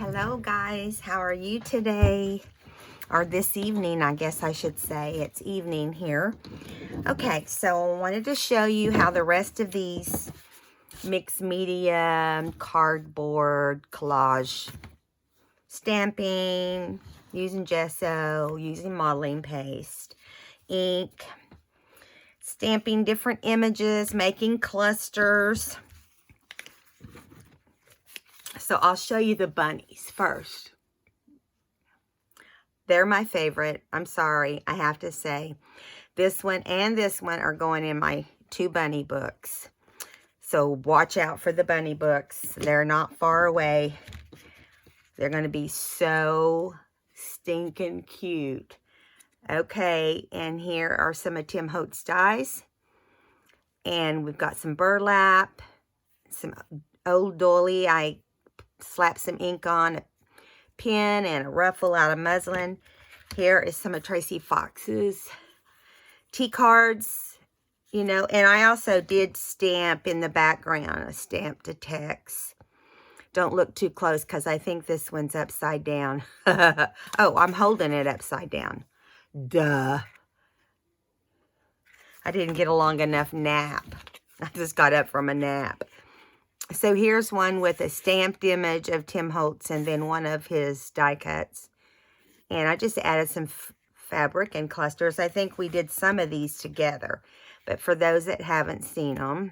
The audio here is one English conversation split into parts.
Hello guys, how are you today? Or this evening, I guess I should say. It's evening here. Okay, so I wanted to show you how the rest of these mixed media, cardboard, collage, stamping, using gesso, using modeling paste, ink, stamping different images, making clusters. So I'll show you the bunnies first. They're my favorite. I'm sorry, I have to say. This one and this one are going in my 2 bunny books. So watch out for the bunny books. They're not far away. They're going to be so stinking cute. Okay, and here are some of Tim Holtz dies. And we've got some burlap, some old doily. I slapped some ink on, a pin and a ruffle out of muslin. Here is some of Tracy Fox's tea cards, you know, and I also did stamp in the background. I stamped a text. Don't look too close because I think this one's upside down. Oh, I'm holding it upside down. Duh. I didn't get a long enough nap. I just got up from a nap. So here's one with a stamped image of Tim Holtz and then one of his die cuts. And I just added some fabric and clusters. I think we did some of these together. But for those that haven't seen them,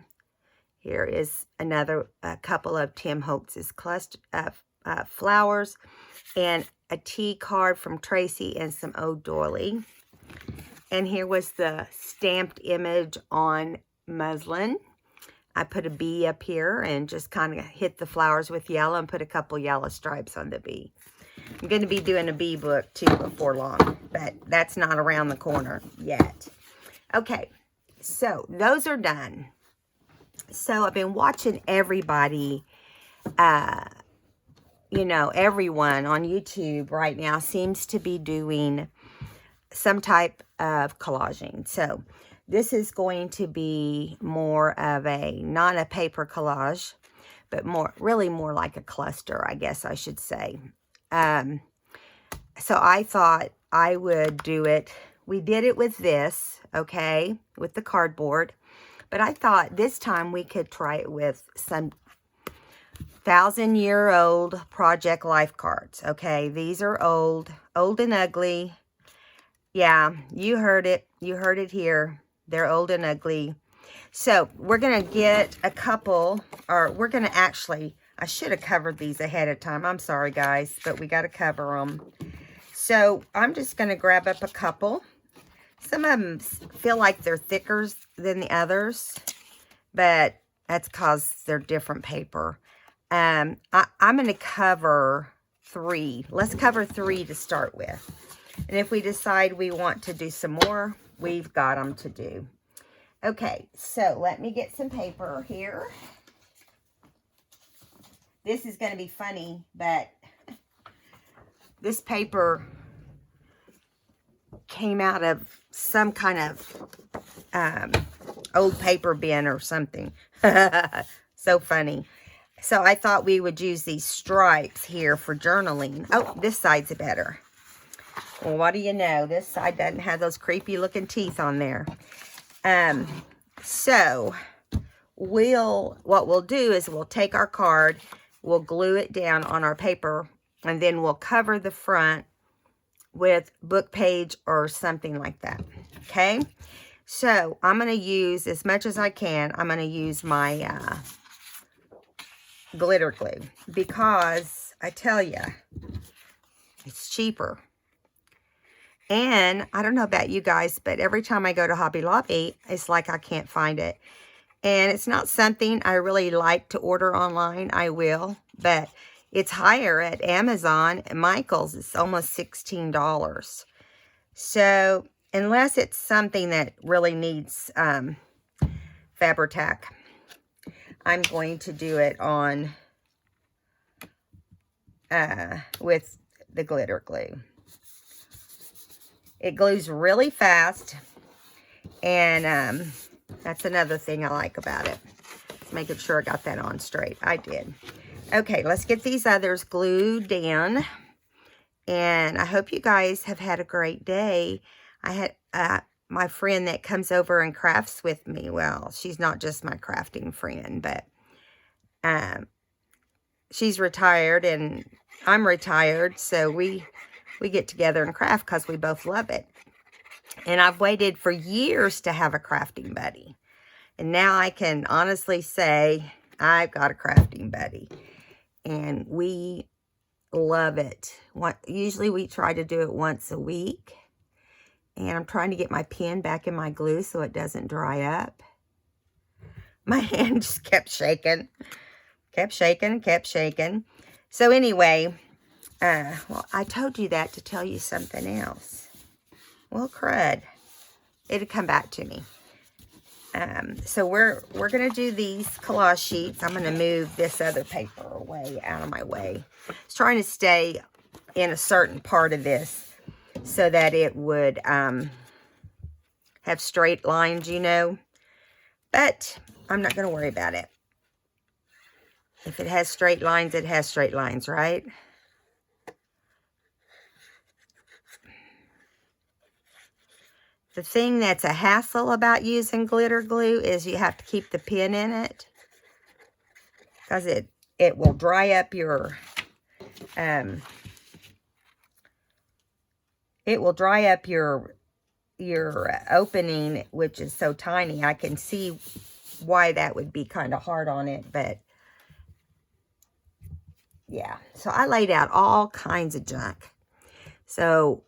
here is another couple of Tim Holtz's cluster, flowers and a tea card from Tracy and some old doily. And here was the stamped image on muslin. I put a bee up here and just kind of hit the flowers with yellow and put a couple yellow stripes on the bee. I'm going to be doing a bee book too before long, but that's not around the corner yet. Okay, so those are done. So I've been watching everybody, you know, everyone on YouTube right now seems to be doing some type of collaging. So this is going to be more of a, not a paper collage, but really more like a cluster, I guess I should say. So I thought I would do it. We did it with this, okay, with the cardboard. But I thought this time we could try it with some 1,000-year-old Project Life cards, okay? These are old and ugly. Yeah, you heard it. You heard it here. They're old and ugly. So we're going to get a couple, or we're going to actually, I should have covered these ahead of time. I'm sorry, guys, but we got to cover them. So I'm just going to grab up a couple. Some of them feel like they're thicker than the others, but that's because they're different paper. I'm going to cover 3. Let's cover 3 to start with. And if we decide we want to do some more, we've got them to do. Okay, so let me get some paper here. This is going to be funny, but this paper came out of some kind of old paper bin or something. So funny. So I thought we would use these stripes here for journaling. Oh, this side's better. Well, what do you know? This side doesn't have those creepy looking teeth on there. So what we'll do is we'll take our card, we'll glue it down on our paper, and then we'll cover the front with book page or something like that. Okay? So I'm going to use, as much as I can, I'm going to use my glitter glue because I tell you, it's cheaper. And I don't know about you guys, but every time I go to Hobby Lobby, it's like I can't find it. And it's not something I really like to order online. I will, but it's higher at Amazon and Michael's. It's almost $16. So unless it's something that really needs Fabri-Tac, I'm going to do it on with the glitter glue. It glues really fast, and that's another thing I like about it. Making sure I got that on straight. I did. Okay, let's get these others glued down. And I hope you guys have had a great day. I had my friend that comes over and crafts with me. Well, she's not just my crafting friend, but she's retired and I'm retired. So we get together and craft because we both love it. And I've waited for years to have a crafting buddy. And now I can honestly say I've got a crafting buddy. And we love it. Usually we try to do it once a week. And I'm trying to get my pen back in my glue so it doesn't dry up. My hand just kept shaking. Kept shaking. So anyway, well, I told you that to tell you something else. Well, crud. It'll come back to me. So we're going to do these collage sheets. I'm going to move this other paper away, out of my way. I was trying to stay in a certain part of this so that it would have straight lines, you know. But I'm not going to worry about it. If it has straight lines, it has straight lines, right? The thing that's a hassle about using glitter glue is you have to keep the pin in it. Because it will dry up your, your opening, which is so tiny. I can see why that would be kind of hard on it, but yeah. So I laid out all kinds of junk. So,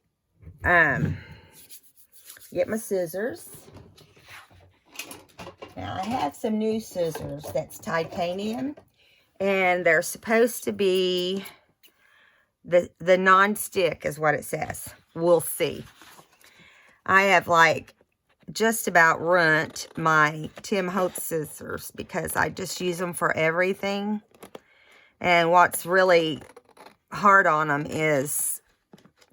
get my scissors. Now, I have some new scissors that's titanium, and they're supposed to be the non-stick is what it says. We'll see. I have, like, just about ruined my Tim Holtz scissors because I just use them for everything. And what's really hard on them is,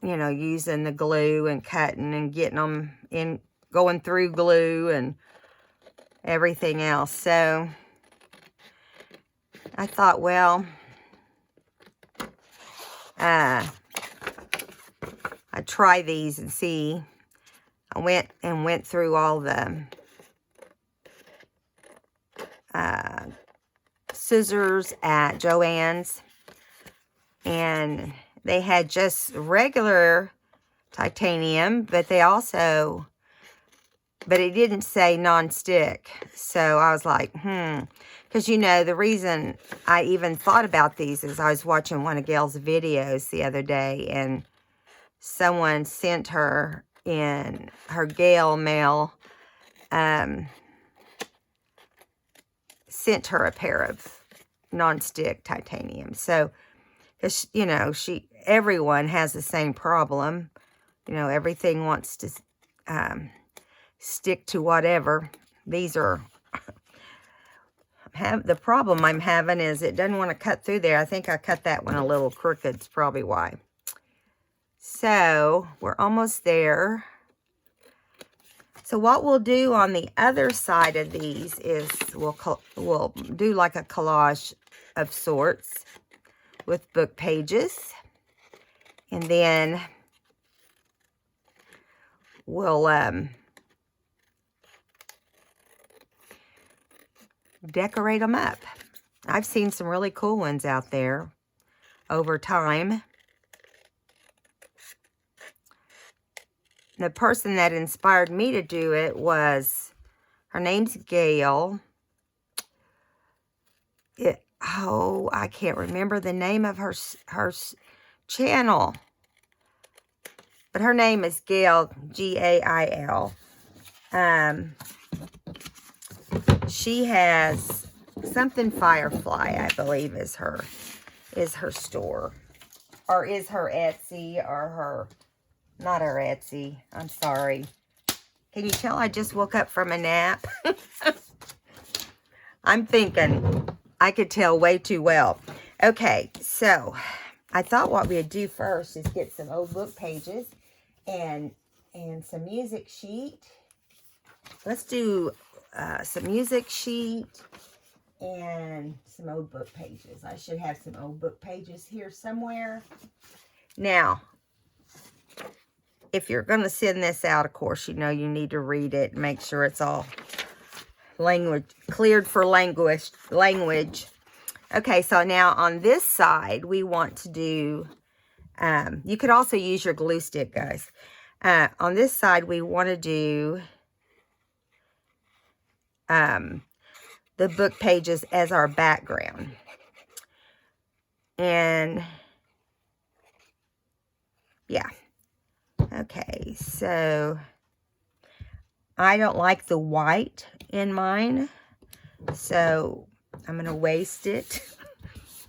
you know, using the glue and cutting and getting them in, going through glue and everything else. So I thought, well, I'd try these and see. I went through all the scissors at Joann's, and they had just regular titanium, but it didn't say non-stick. So I was like, because, you know, the reason I even thought about these is I was watching one of Gail's videos the other day, and someone sent her in her Gail mail, sent her a pair of non-stick titanium. So, you know, everyone has the same problem. You know, everything wants to stick to whatever. These are, the problem I'm having is it doesn't want to cut through there. I think I cut that one a little crooked. It's probably why. So, we're almost there. So what we'll do on the other side of these is we'll do like a collage of sorts with book pages. And then we'll decorate them up. I've seen some really cool ones out there over time. The person that inspired me to do it was, her name's Gail. I can't remember the name of her channel. But her name is Gail, G-A-I-L. She has something Firefly, I believe, is her store. Or is her Etsy, or her... Not her Etsy. I'm sorry. Can you tell I just woke up from a nap? I'm thinking I could tell way too well. Okay, so I thought what we'd do first is get some old book pages and some music sheet. Let's do some music sheet and some old book pages. I should have some old book pages here somewhere. Now, if you're going to send this out, of course, you know you need to read it and make sure it's all cleared for language. Okay, so now on this side, we want to do, you could also use your glue stick, guys. On this side, we want to do the book pages as our background. And, yeah. Okay, so I don't like the white in mine, so I'm going to waste it.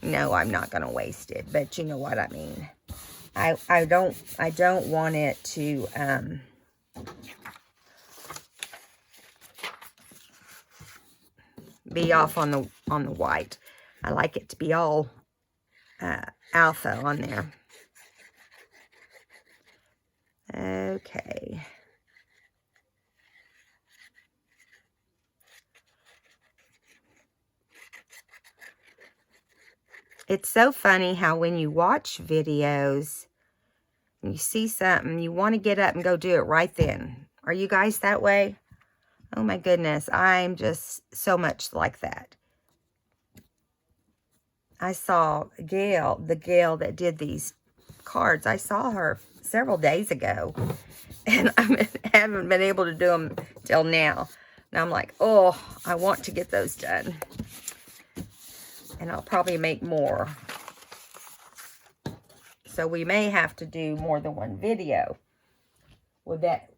No, I'm not going to waste it, but you know what I mean. I don't want it to be off on the white. I like it to be all alpha on there. Okay. It's so funny how when you watch videos, you see something, you want to get up and go do it right then. Are you guys that way? Oh my goodness, I'm just so much like that. I saw Gail, the Gail that did these cards, I saw her several days ago. And I haven't been able to do them till now. And I'm like, oh, I want to get those done. And I'll probably make more. So we may have to do more than one video. Would that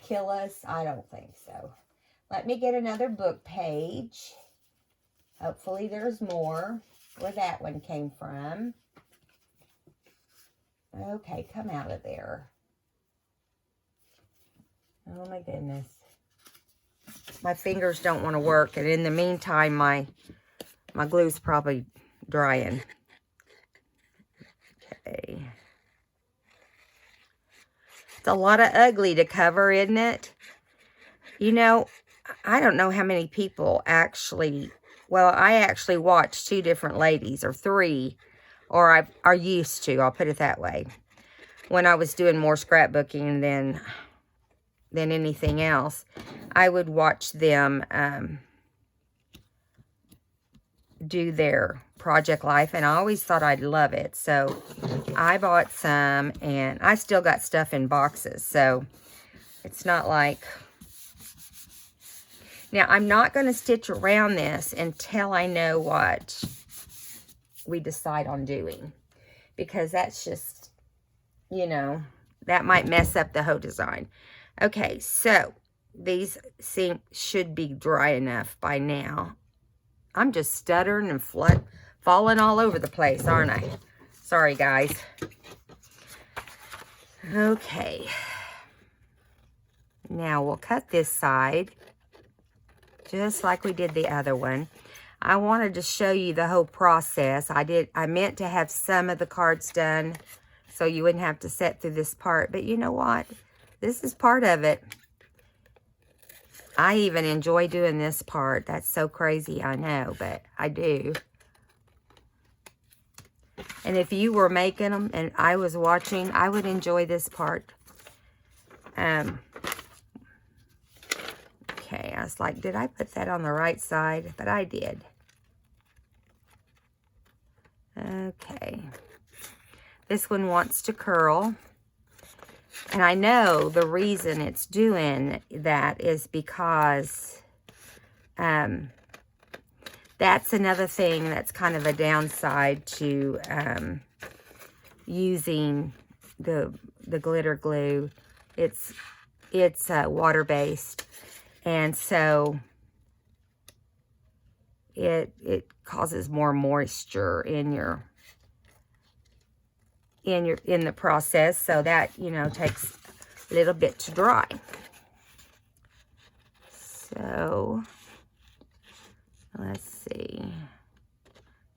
kill us? I don't think so. Let me get another book page. Hopefully there's more where that one came from. Okay, come out of there. Oh my goodness. My fingers don't want to work, and in the meantime my glue's probably drying. Okay. It's a lot of ugly to cover, isn't it? You know, I don't know how many people actually, well, I actually watched 2 different ladies, or 3, or I are used to, I'll put it that way, when I was doing more scrapbooking than anything else. I would watch them do their project life, and I always thought I'd love it. So I bought some, and I still got stuff in boxes, so it's not like... Now, I'm not going to stitch around this until I know what we decide on doing, because that's just, you know, that might mess up the whole design. Okay, so these should be dry enough by now. I'm just stuttering and falling all over the place, aren't I? Sorry, guys. Okay. Now we'll cut this side just like we did the other one. I wanted to show you the whole process. I meant to have some of the cards done so you wouldn't have to sit through this part. But you know what? This is part of it. I even enjoy doing this part. That's so crazy, I know, but I do. And if you were making them and I was watching, I would enjoy this part. Okay, I was like, did I put that on the right side? But I did. Okay. This one wants to curl. And I know the reason it's doing that is because that's another thing that's kind of a downside to using the glitter glue. It's water-based, and so it causes more moisture in the process, so that, you know, takes a little bit to dry. So let's see.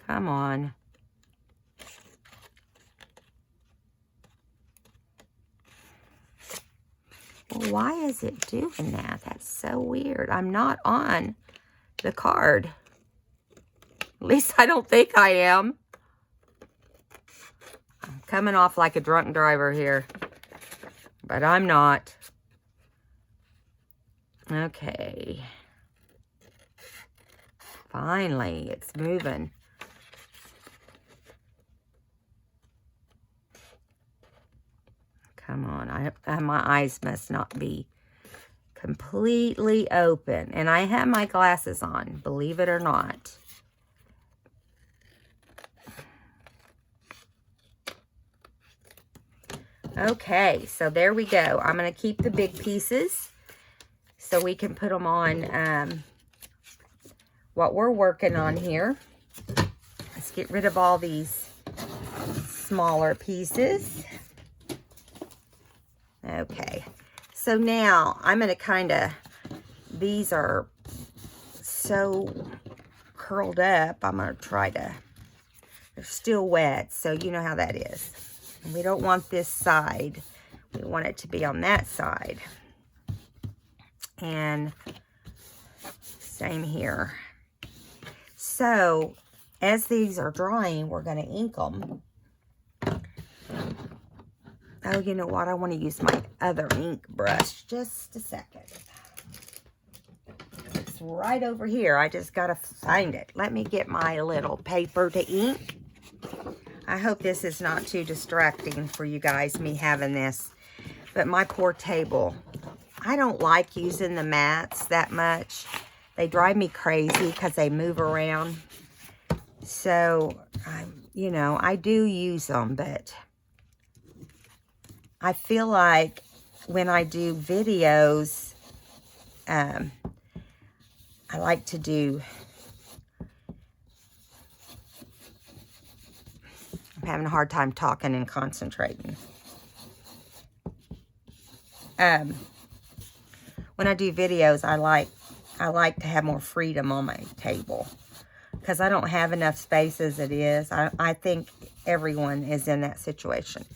Come on. Well, why is it doing that? That's so weird. I'm not on the card. At least I don't think I am. I'm coming off like a drunk driver here, but I'm not. Okay. Finally, it's moving. Come on, my eyes must not be completely open. And I have my glasses on, believe it or not. Okay, so there we go. I'm going to keep the big pieces so we can put them on what we're working on here. Let's get rid of all these smaller pieces. Okay, so now I'm going to kind of, these are so curled up, I'm going to try to, they're still wet, so you know how that is. We don't want this side. We want it to be on that side. And same here. So, as these are drying, we're going to ink them. Oh, you know what? I want to use my other ink brush. Just a second. It's right over here. I just got to find it. Let me get my little paper to ink. I hope this is not too distracting for you guys, me having this. But my poor table. I don't like using the mats that much. They drive me crazy because they move around. So, you know, I do use them, but I feel like when I do videos, I like to do... I'm having a hard time talking and concentrating. When I do videos, I like to have more freedom on my table because I don't have enough space as it is. I think everyone is in that situation.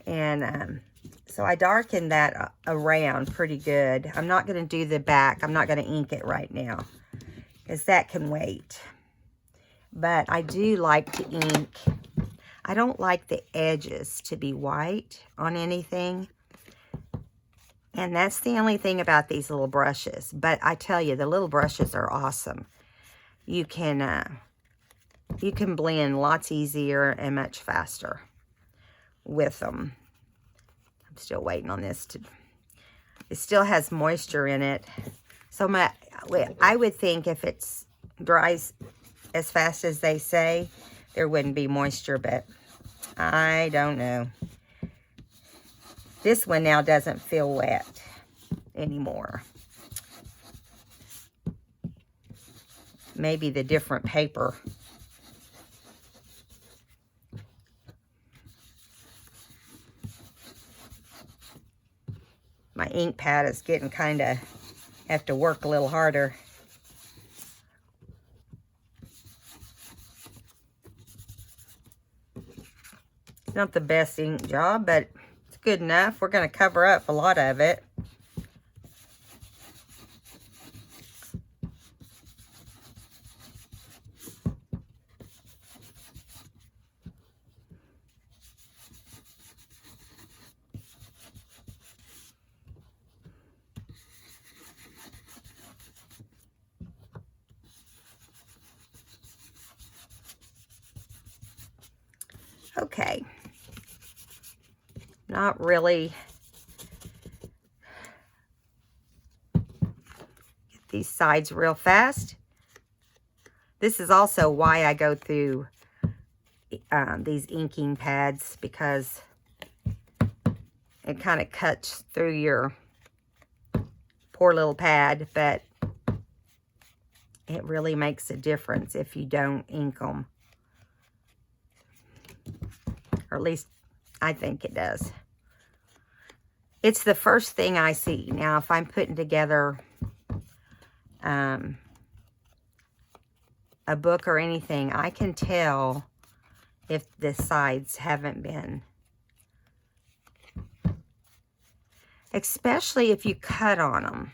And so I darkened that around pretty good. I'm not going to do the back. I'm not going to ink it right now because that can wait. But I do like to ink. I don't like the edges to be white on anything. And that's the only thing about these little brushes. But I tell you, the little brushes are awesome. You can blend lots easier and much faster with them. I'm still waiting on this to... It still has moisture in it. So I would think if it's dries as fast as they say, there wouldn't be moisture, but I don't know. This one now doesn't feel wet anymore. Maybe the different paper. My ink pad is getting kind of, have to work a little harder. Not the best ink job, but it's good enough. We're going to cover up a lot of it. Okay. Not really. Get these sides real fast. This is also why I go through these inking pads, because it kind of cuts through your poor little pad, but it really makes a difference if you don't ink them. Or at least I think it does. It's the first thing I see. Now, if I'm putting together a book or anything, I can tell if the sides haven't been. Especially if you cut on them.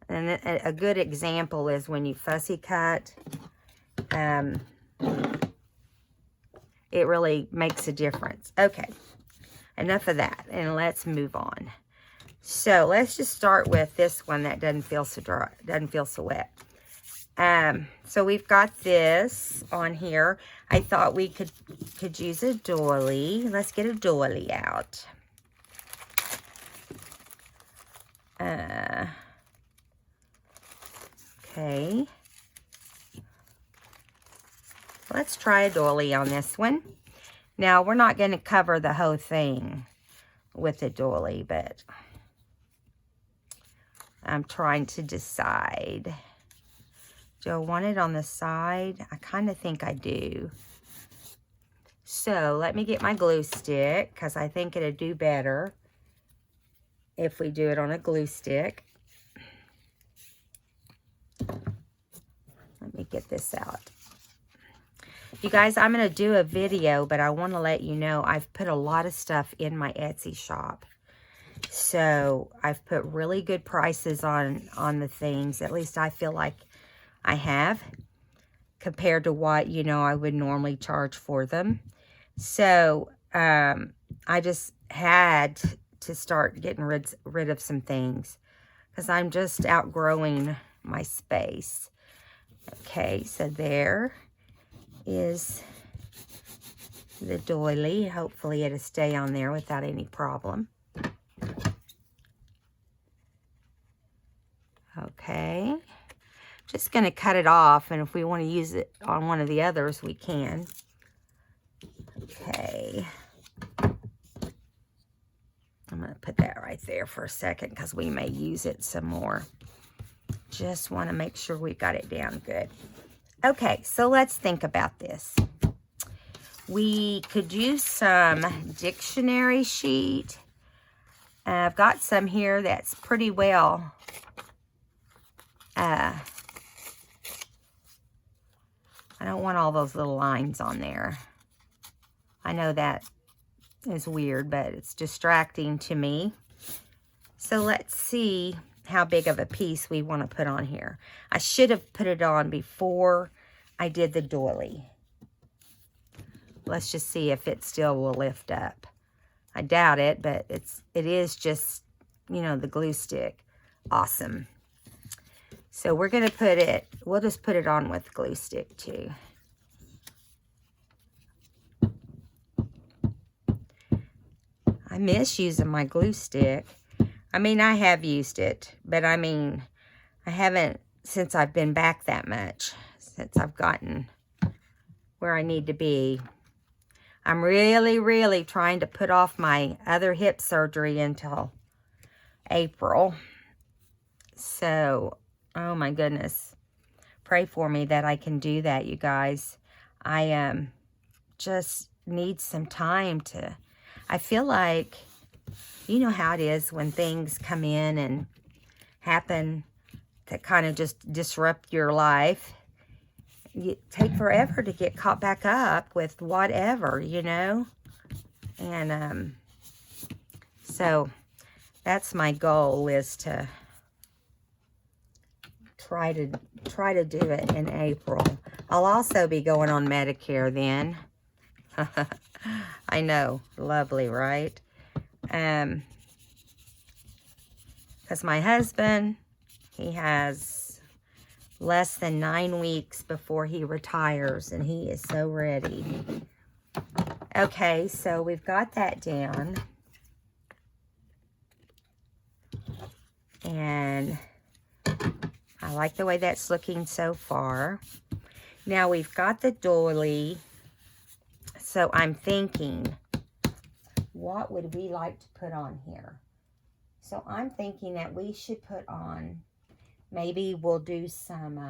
And a good example is when you fussy cut. It really makes a difference. Okay, enough of that, and let's move on. So let's just start with this one that doesn't feel so dry, doesn't feel so wet. So we've got this on here. I thought we could use a doily. Let's get a doily out. Okay. Let's try a doily on this one. Now, we're not going to cover the whole thing with a doily, but I'm trying to decide. Do I want it on the side? I kind of think I do. So, let me get my glue stick, because I think it'll do better if we do it on a glue stick. Let me get this out. You guys, I'm going to do a video, but I want to let you know I've put a lot of stuff in my Etsy shop. So, I've put really good prices on the things. At least I feel like I have, compared to what, you know, I would normally charge for them. So, I just had to start getting rid of some things, because I'm just outgrowing my space. Okay, so there is the doily. Hopefully it'll stay on there without any problem. Okay, just going to cut it off, and if we want to use it on one of the others, we can. Okay, I'm going to put that right there for a second, because we may use it some more. Just want to make sure we got it down good. Okay, so let's think about this. We could use some dictionary sheet. I've got some here that's pretty well I don't want all those little lines on there. I know that is weird, but it's distracting to me. So let's see how big of a piece we want to put on here. I should have put it on before I did the doily. Let's just see if it still will lift up. I doubt it, but it is just, you know, the glue stick. Awesome. So we're going to put it, we'll just put it on with glue stick too. I miss using my glue stick. I mean, I have used it, but I mean, I haven't since I've been back that much, since I've gotten where I need to be. I'm really, really trying to put off my other hip surgery until April. So, oh my goodness. Pray for me that I can do that, you guys. I just need some time to, I feel like, you know how it is when things come in and happen that kind of just disrupt your life. You take forever to get caught back up with whatever, you know. And so that's my goal, is to try to do it in April. I'll also be going on Medicare then. I know, lovely, right? Because my husband, he has less than 9 weeks before he retires, and he is so ready. Okay, so we've got that down. And I like the way that's looking so far. Now we've got the doily. So I'm thinking, what would we like to put on here? So I'm thinking that we should put on, maybe we'll do some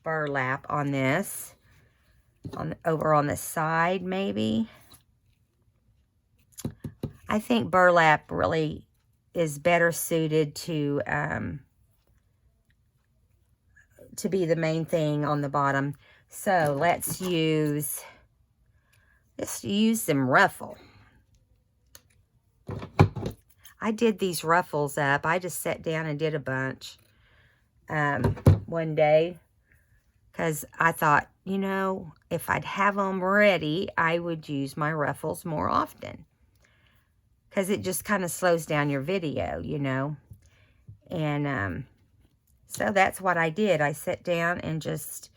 burlap on this, over on the side maybe. I think burlap really is better suited to be the main thing on the bottom. So let's use some ruffle. I did these ruffles up. I just sat down and did a bunch. one day. Because I thought, you know, if I'd have them ready, I would use my ruffles more often. Because it just kind of slows down your video, you know. And so that's what I did. I sat down and just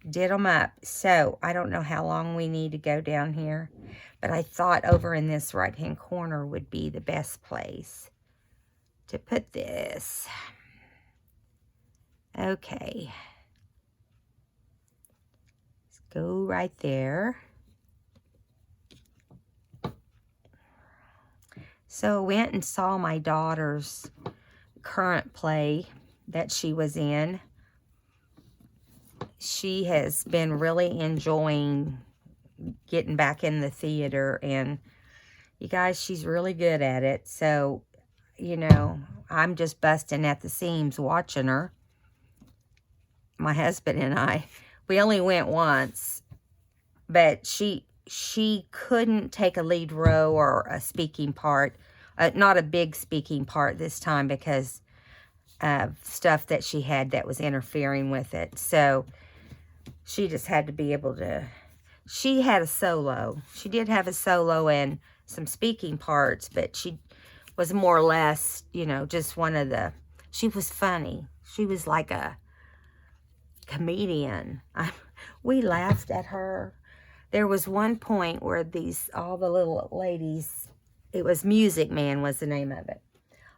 did them up. So I don't know how long we need to go down here. But I thought over in this right-hand corner would be the best place to put this. Okay. Let's go right there. So I went and saw my daughter's current play that she was in. She has been really enjoying getting back in the theater, and you guys, she's really good at it. So, you know, I'm just busting at the seams watching her. My husband and I, we only went once, but she couldn't take a lead role or a speaking part, not a big speaking part this time because of stuff that she had that was interfering with it. So she just had to be able to, she had a solo. She did have a solo and some speaking parts, but she was more or less, you know, just one of the, she was funny. She was like a comedian. We laughed at her. There was one point where all the little ladies, it was Music Man was the name of it.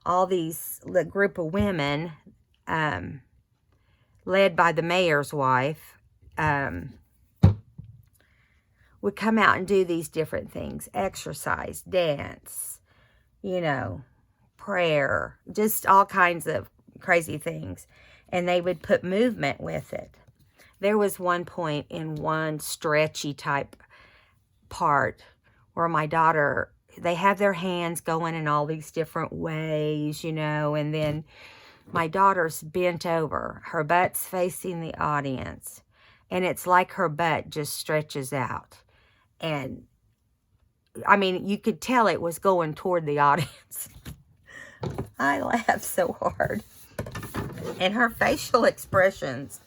All the group of women, led by the mayor's wife, would come out and do these different things. Exercise, dance, you know, prayer, just all kinds of crazy things. And they would put movement with it. There was one point in one stretchy type part where my daughter, they have their hands going in all these different ways, you know, and then my daughter's bent over. Her butt's facing the audience. And it's like her butt just stretches out. And, I mean, you could tell it was going toward the audience. I laughed so hard. And her facial expressions,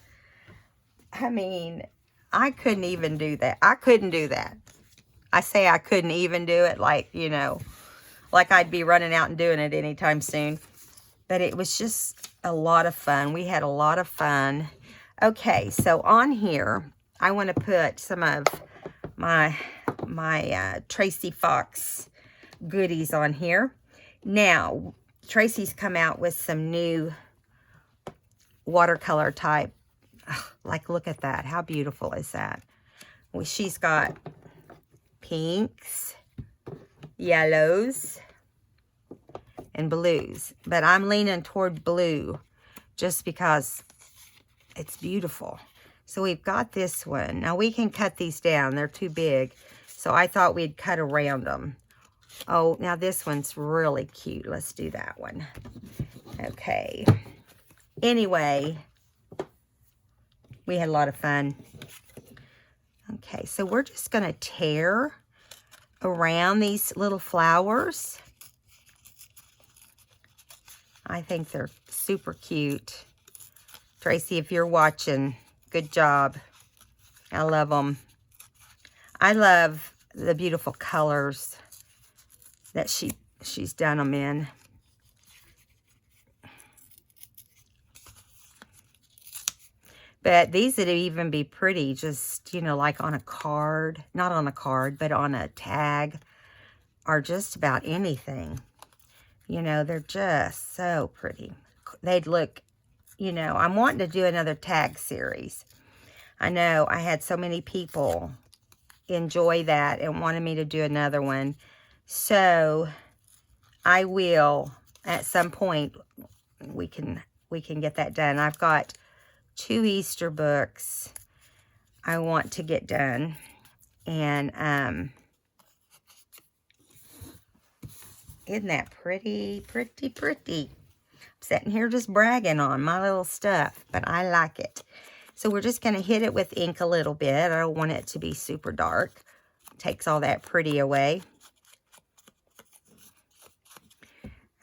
I mean, I couldn't even do that. I couldn't do that. I say I couldn't even do it, like, you know, like I'd be running out and doing it anytime soon. But it was just a lot of fun. We had a lot of fun. Okay, so on here, I want to put some of my Tracy Fox goodies on here. Now, Tracy's come out with some new watercolor type. Like, look at that. How beautiful is that? Well, she's got pinks, yellows, and blues. But I'm leaning toward blue just because it's beautiful. So we've got this one. Now we can cut these down. They're too big. So I thought we'd cut around them. Oh, now this one's really cute. Let's do that one. Okay. Anyway, we had a lot of fun. Okay, so we're just going to tear around these little flowers. I think they're super cute. Tracy, if you're watching, good job. I love them. I love the beautiful colors that she's done them in. But these would even be pretty just, you know, like on a card. Not on a card, but on a tag. Or just about anything. You know, they're just so pretty. They'd look, you know, I'm wanting to do another tag series. I know I had so many people enjoy that and wanted me to do another one. So I will, at some point, we can get that done. I've got 2 Easter books I want to get done. And isn't that pretty, pretty, pretty? I'm sitting here just bragging on my little stuff, but I like it. So we're just going to hit it with ink a little bit. I don't want it to be super dark. Takes all that pretty away.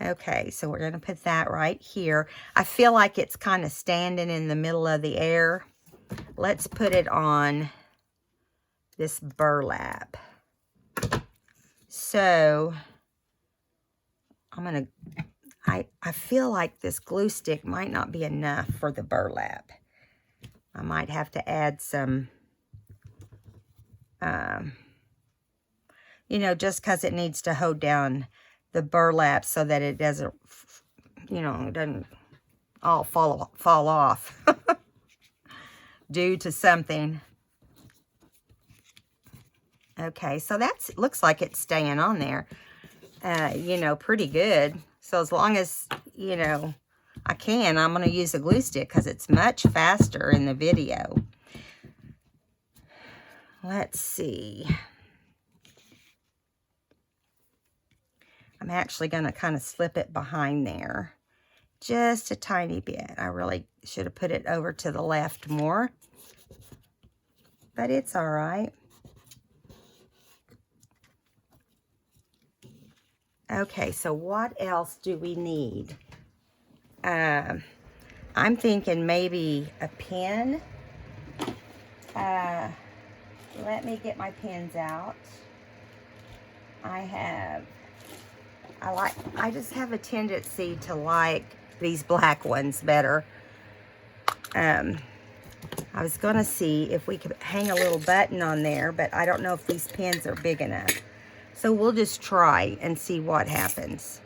Okay, so we're going to put that right here. I feel like it's kind of standing in the middle of the air. Let's put it on this burlap. So I'm going to, I feel like this glue stick might not be enough for the burlap. I might have to add some, you know, just because it needs to hold down the burlap so that it doesn't, you know, it doesn't all fall off due to something. Okay, so that's, looks like it's staying on there, you know, pretty good. So as long as, you know, I can, I'm going to use a glue stick because it's much faster in the video. Let's see. I'm actually going to kind of slip it behind there just a tiny bit. I really should have put it over to the left more, but it's all right. Okay, so what else do we need? I'm thinking maybe a pen. Let me get my pens out. I just have a tendency to like these black ones better. I was gonna see if we could hang a little button on there, but I don't know if these pens are big enough. So we'll just try and see what happens.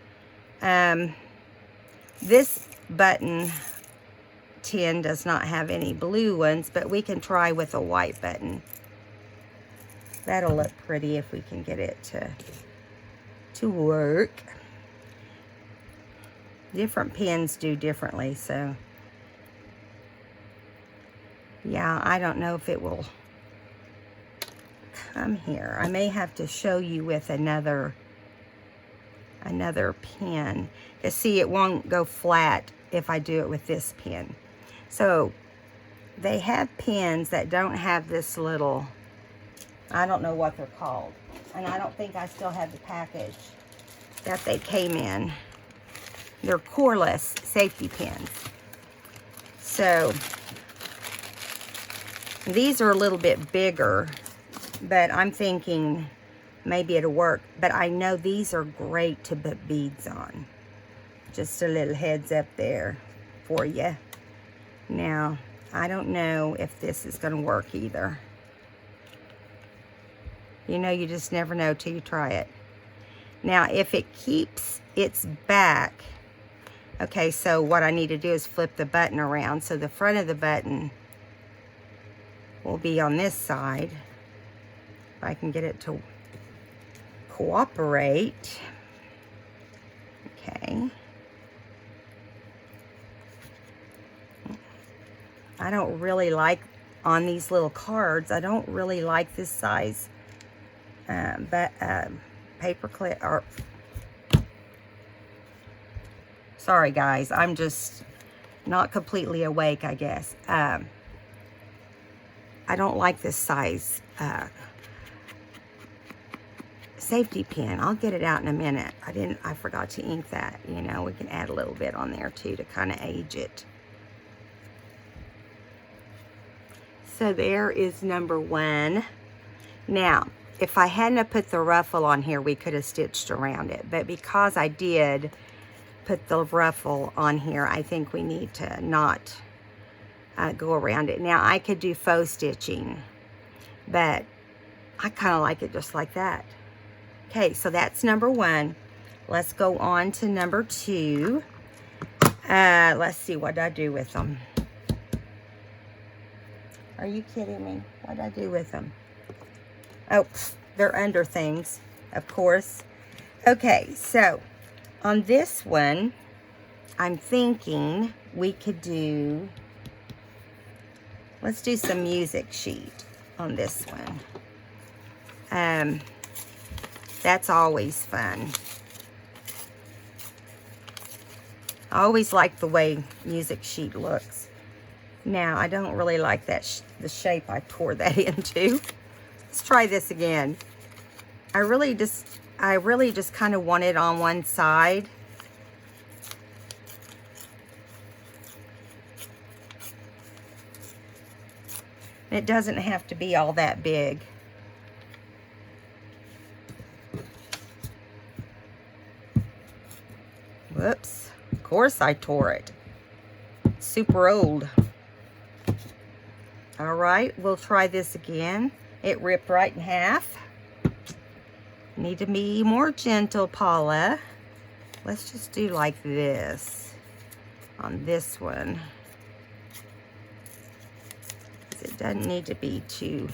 This button tin does not have any blue ones, but we can try with a white button. That'll look pretty if we can get it to work. Different pens do differently, so yeah, I don't know if it will come here. I may have to show you with another pen. You see, it won't go flat if I do it with this pen. So they have pens that don't have this little, I don't know what they're called, and I don't think I still have the package that they came in. They're coreless safety pins. So these are a little bit bigger, but I'm thinking maybe it'll work. But I know these are great to put beads on. Just a little heads up there for you. Now, I don't know if this is going to work either. You know, you just never know till you try it. Now, if it keeps its back, okay, so what I need to do is flip the button around. So the front of the button will be on this side. If I can get it to cooperate. Okay. I don't really like, on these little cards, I don't really like this size paper clip, or sorry guys, I'm just not completely awake, I guess. I don't like this size safety pin. I'll get it out in a minute. I forgot to ink that. You know, we can add a little bit on there too to kind of age it. So there is number one. Now, if I hadn't have put the ruffle on here, we could have stitched around it. But because I did put the ruffle on here, I think we need to not go around it. Now, I could do faux stitching, but I kind of like it just like that. Okay, so that's number one. Let's go on to number two. Let's see, what did I do with them? Are you kidding me? What did I do with them? Oh, they're under things, of course. Okay, so on this one, I'm thinking we could do, let's do some music sheet on this one. That's always fun. I always like the way music sheet looks. Now, I don't really like that the shape I tore that into. Let's try this again. I really just kind of want it on one side. It doesn't have to be all that big. Whoops. Of course I tore it. It's super old. All right, we'll try this again. It ripped right in half. Need to be more gentle, Paula. Let's just do like this on this one. It doesn't need to be too...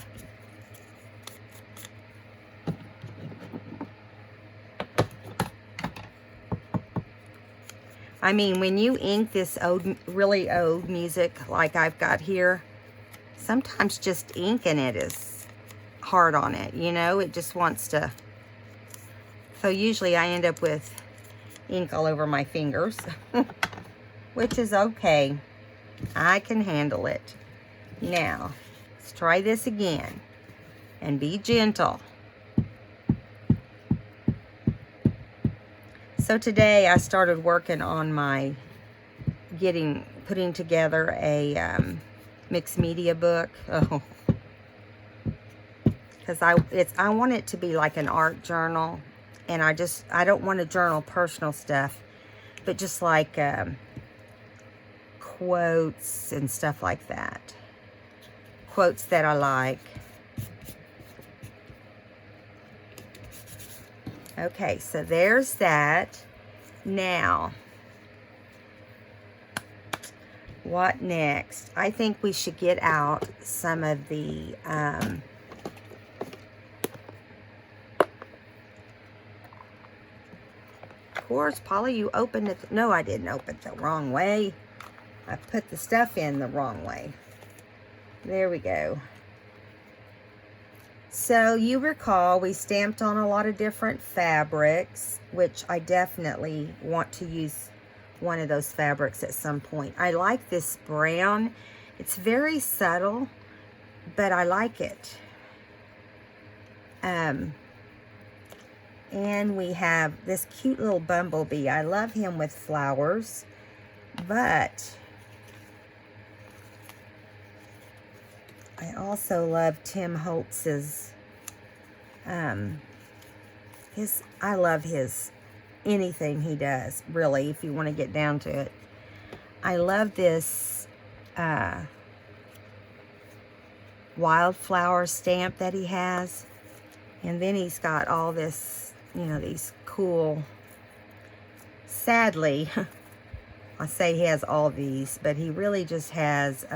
I mean, when you ink this old, really old music like I've got here, sometimes just inking it is hard on it, you know? It just wants to... So usually I end up with ink all over my fingers, which is okay. I can handle it. Now, let's try this again and be gentle. So today I started working on my putting together a mixed media book. Oh, because I want it to be like an art journal, and I don't want to journal personal stuff, but just like quotes and stuff like that. Quotes that I like. Okay, so there's that. Now, what next? I think we should get out some of the of course, Polly, you opened it. No, I didn't open it the wrong way. I put the stuff in the wrong way. There we go. So you recall we stamped on a lot of different fabrics, which I definitely want to use one of those fabrics at some point. I like this brown. It's very subtle, but I like it. And we have this cute little bumblebee. I love him with flowers, but I also love Tim Holtz's, I love his, anything he does, really, if you want to get down to it. I love this wildflower stamp that he has. And then he's got all this, you know, these cool, sadly, I say he has all these, but he really just has,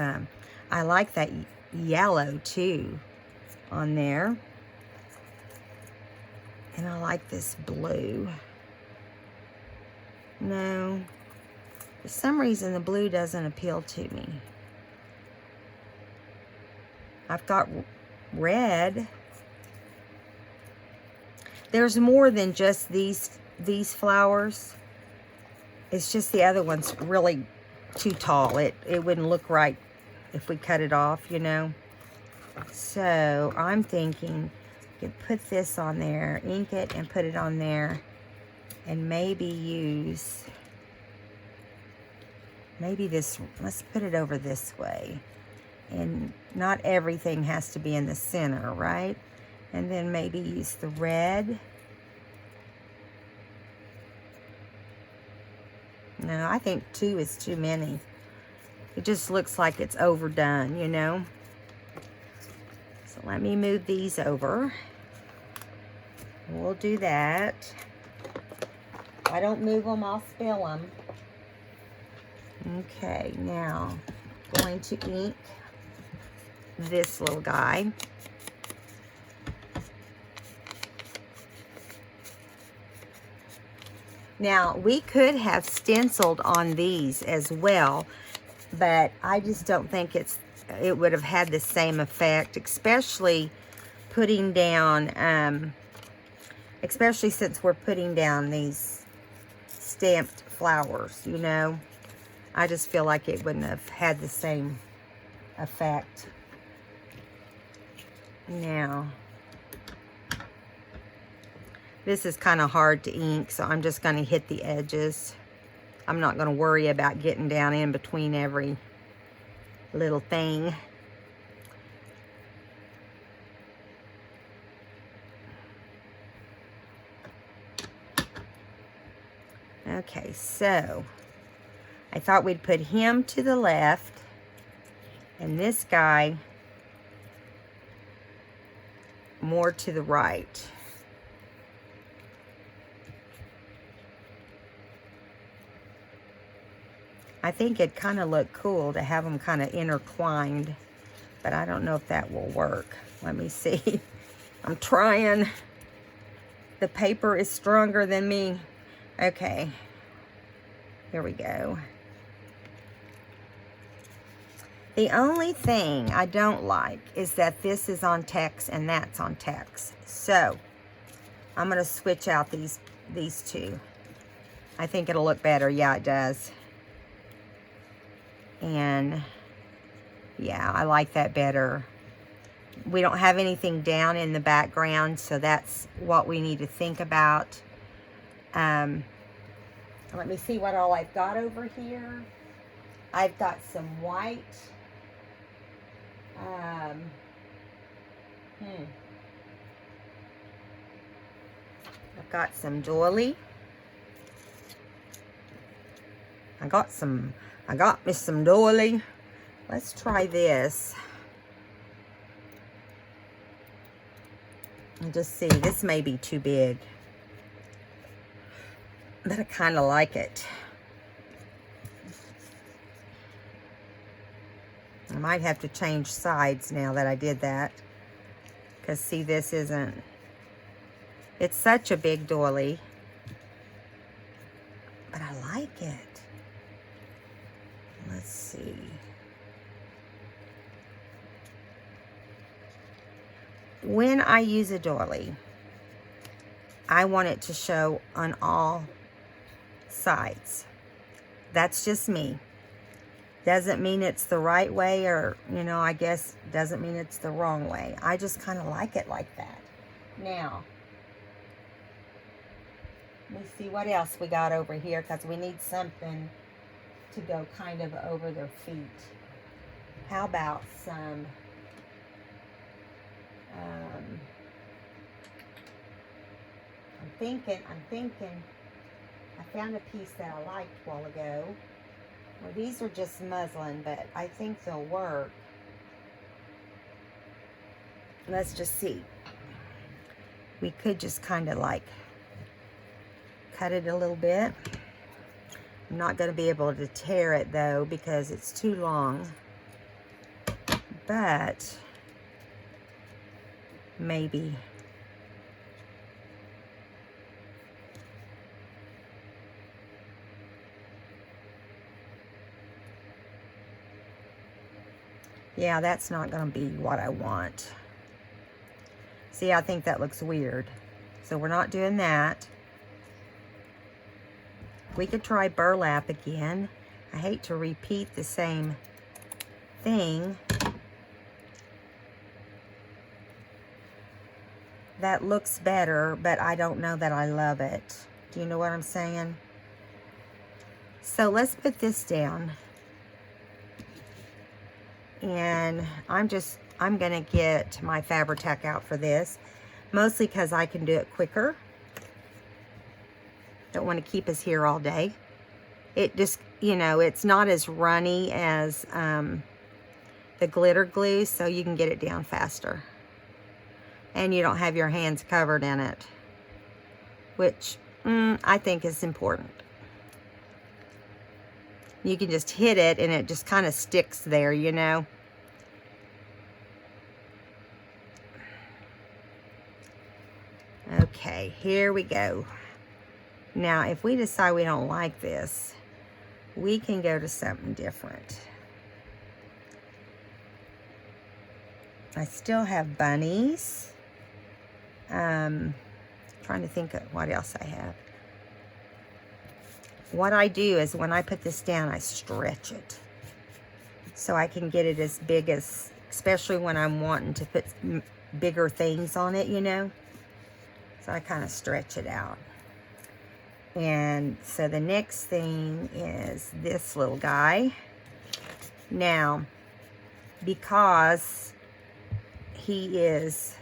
I like that yellow too on there, and I like this blue. No, for some reason the blue doesn't appeal to me. I've got red. There's more than just these flowers. It's just the other one's really too tall. It wouldn't look right if we cut it off, you know. So I'm thinking you could put this on there, ink it and put it on there, and maybe use this. Let's put it over this way, and not everything has to be in the center, right? And then maybe use the red. No, I think 2 is too many. It just looks like it's overdone, you know. So let me move these over. We'll do that. If I don't move them, I'll spill them. Okay, now I'm going to ink this little guy. Now, we could have stenciled on these as well, but I just don't think it would have had the same effect, especially putting down, especially since we're putting down these stamped flowers, you know. I just feel like it wouldn't have had the same effect. Now, this is kind of hard to ink, so I'm just going to hit the edges. I'm not going to worry about getting down in between every little thing. Okay, so I thought we'd put him to the left and this guy more to the right. I think it'd kind of look cool to have them kind of intertwined, but I don't know if that will work. Let me see. I'm trying. The paper is stronger than me. Okay. Here we go. The only thing I don't like is that this is on text and that's on text. So I'm going to switch out these two. I think it'll look better. Yeah, it does. And yeah, I like that better. We don't have anything down in the background, so that's what we need to think about. Let me see what all I've got over here. I've got some white. I've got some doily. I got me some doily. Let's try this. And just see, this may be too big. But I kind of like it. I might have to change sides now that I did that. Because see, this isn't... It's such a big doily. But I like it. Let's see. When I use a doily, I want it to show on all sides. That's just me. Doesn't mean it's the right way, or, you know, I guess doesn't mean it's the wrong way. I just kind of like it like that. Now, let me see what else we got over here, because we need something to go kind of over their feet. How about some... I'm thinking, I found a piece that I liked a while ago. Well, these are just muslin, but I think they'll work. Let's just see. We could just kind of like cut it a little bit. I'm not going to be able to tear it though because it's too long. But maybe. Yeah, that's not going to be what I want. See, I think that looks weird. So we're not doing that. We could try burlap again. I hate to repeat the same thing. That looks better, but I don't know that I love it. Do you know what I'm saying? So let's put this down. And I'm going to get my Fabri-Tac out for this. Mostly because I can do it quicker. Don't want to keep us here all day. It just, you know, it's not as runny as the glitter glue, so you can get it down faster. And you don't have your hands covered in it, which I think is important. You can just hit it and it just kind of sticks there, you know. Okay, here we go. Now, if we decide we don't like this, we can go to something different. I still have bunnies. Trying to think of what else I have. What I do is when I put this down, I stretch it. So I can get it as big as, especially when I'm wanting to put bigger things on it, you know. So I kind of stretch it out. And so the next thing is this little guy. Now, because he is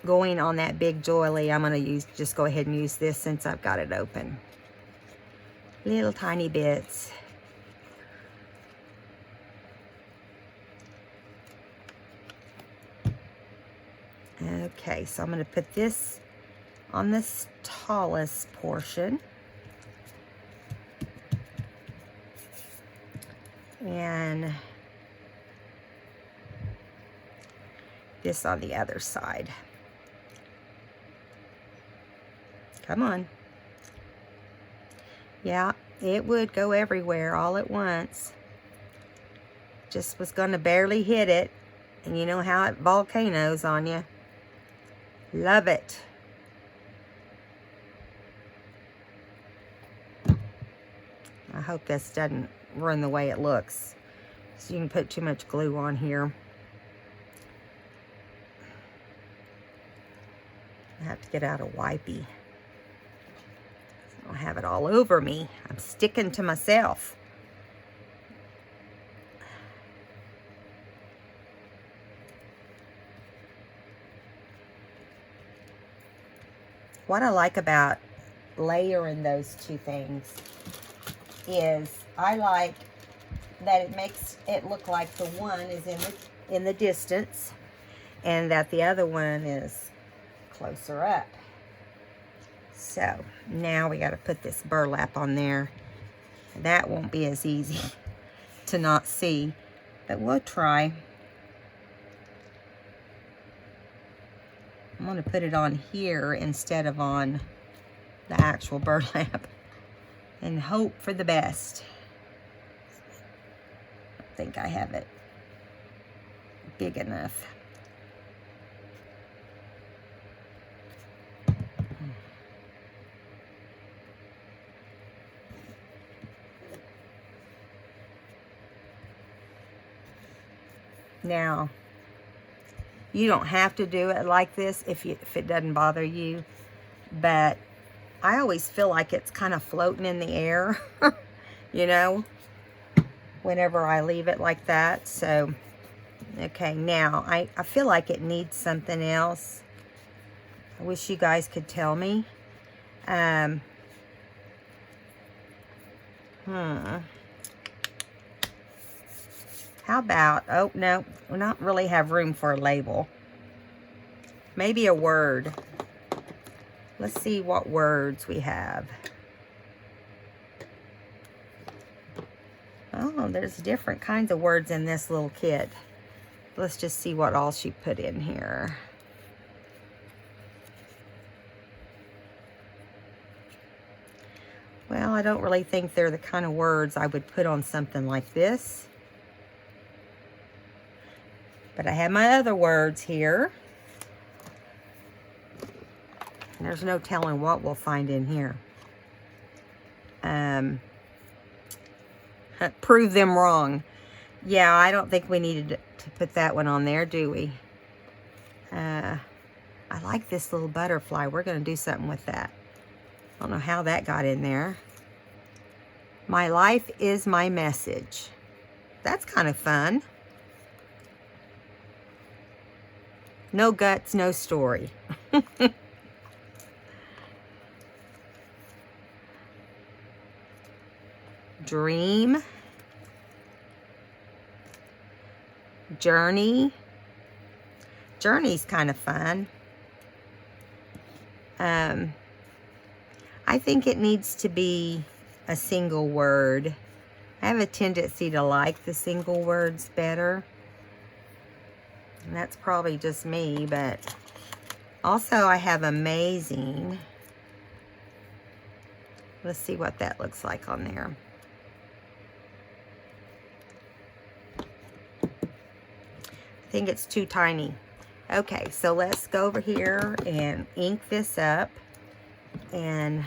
going on that big doily, I'm going to just go ahead and use this since I've got it open. Little tiny bits. Okay, so I'm going to put this on this tallest portion. And this on the other side. Come on. Yeah, it would go everywhere all at once. Just was going to barely hit it. And you know how it volcanoes on you. Love it. I hope this doesn't run the way it looks. So you can put too much glue on here. I have to get out a wipey. I don't have it all over me. I'm sticking to myself. What I like about layering those two things is I like that it makes it look like the one is in the distance and that the other one is closer up. So now we got to put this burlap on there. That won't be as easy to not see, but we'll try. I'm going to put it on here instead of on the actual burlap and hope for the best. I think I have it big enough. Now, you don't have to do it like this if it doesn't bother you, but I always feel like it's kind of floating in the air, you know, whenever I leave it like that. So, okay, now I feel like it needs something else. I wish you guys could tell me. How about, oh no, we don't really have room for a label. Maybe a word. Let's see what words we have. Oh, there's different kinds of words in this little kit. Let's just see what all she put in here. Well, I don't really think they're the kind of words I would put on something like this. But I have my other words here. And there's no telling what we'll find in here. Prove them wrong. Yeah, I don't think we needed to put that one on there, do we? I like this little butterfly. We're going to do something with that. I don't know how that got in there. My life is my message. That's kind of fun. No guts, no story. Dream. Journey. Journey's kind of fun. I think it needs to be a single word. I have a tendency to like the single words better. And that's probably just me, but also I have amazing. Let's see what that looks like on there. I think it's too tiny. Okay, so let's go over here and ink this up. And,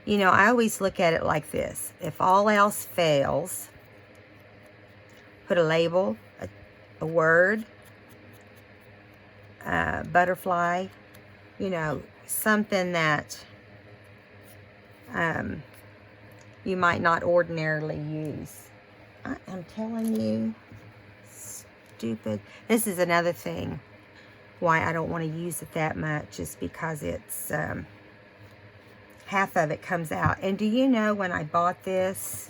you know, I always look at it like this. If all else fails, put a label, a word, butterfly, you know, something that you might not ordinarily use. I'm telling you, stupid. This is another thing. why I don't want to use it that much is because it's, half of it comes out. And do you know, when I bought this,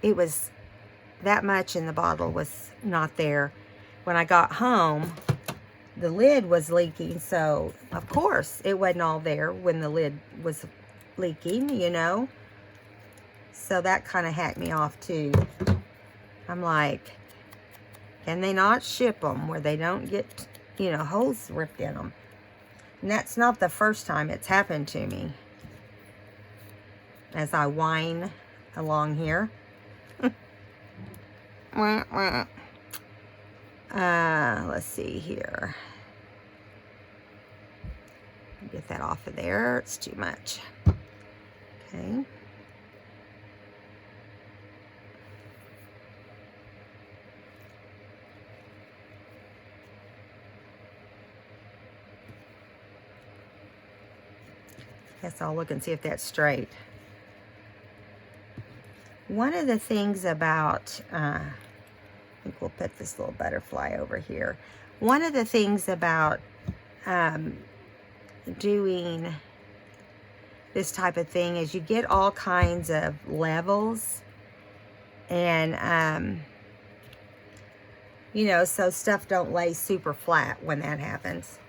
it was that much in the bottle was not there. When I got home, the lid was leaking, so of course it wasn't all there when the lid was leaking, you know. So that kind of hacked me off too. I'm like, can they not ship them where they don't get, you know, holes ripped in them? And that's not the first time it's happened to me. As I whine along here. Let's see here. Get that off of there. It's too much. Okay. Guess I'll look and see if that's straight. One of the things about, I think we'll put this little butterfly over here. One of the things about doing this type of thing is you get all kinds of levels. And, you know, so stuff don't lay super flat when that happens.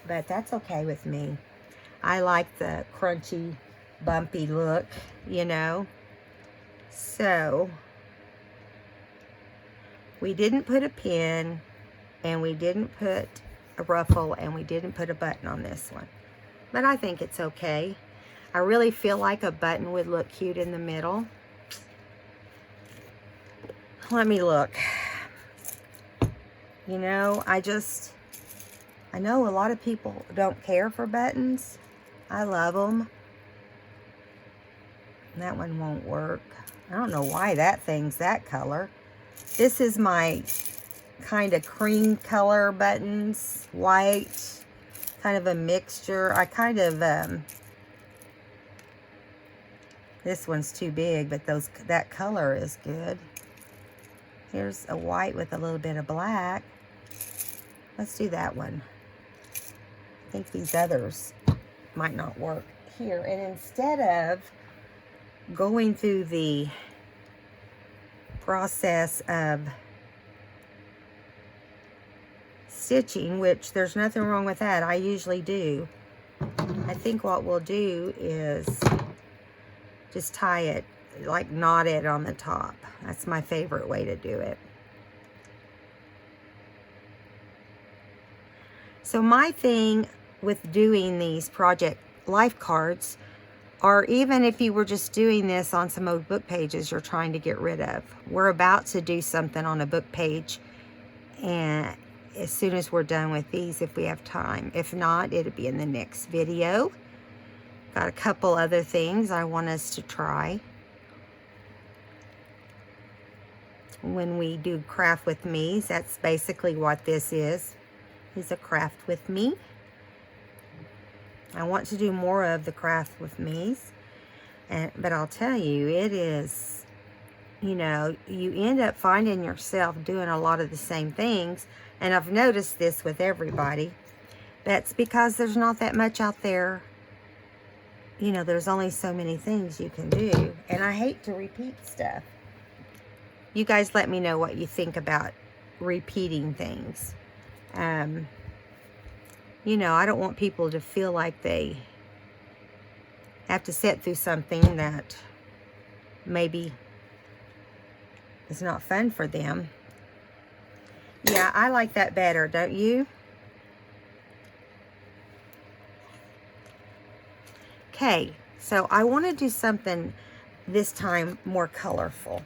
But that's okay with me. I like the crunchy, bumpy look, you know. So, we didn't put a pin, and we didn't put a ruffle, and we didn't put a button on this one. But I think it's okay. I really feel like a button would look cute in the middle. Let me look. You know, I know a lot of people don't care for buttons. I love them. That one won't work. I don't know why that thing's that color. This is my kind of cream color buttons. White. Kind of a mixture. I kind of, this one's too big, but that color is good. Here's a white with a little bit of black. Let's do that one. I think these others might not work here. And instead of going through the process of stitching, which there's nothing wrong with that, I usually do, I think what we'll do is just tie it, like knot it on the top. That's my favorite way to do it. So my thing with doing these project life cards, or even if you were just doing this on some old book pages you're trying to get rid of. We're about to do something on a book page, and as soon as we're done with these, if we have time. If not, it'll be in the next video. Got a couple other things I want us to try when we do craft with me's. That's basically what this is a craft with me. I want to do more of the craft with me's, but I'll tell you, it is, you know, you end up finding yourself doing a lot of the same things, and I've noticed this with everybody. That's because there's not that much out there. You know, there's only so many things you can do, and I hate to repeat stuff. You guys let me know what you think about repeating things. You know, I don't want people to feel like they have to sit through something that maybe is not fun for them. Yeah, I like that better, don't you? Okay, so I want to do something this time more colorful.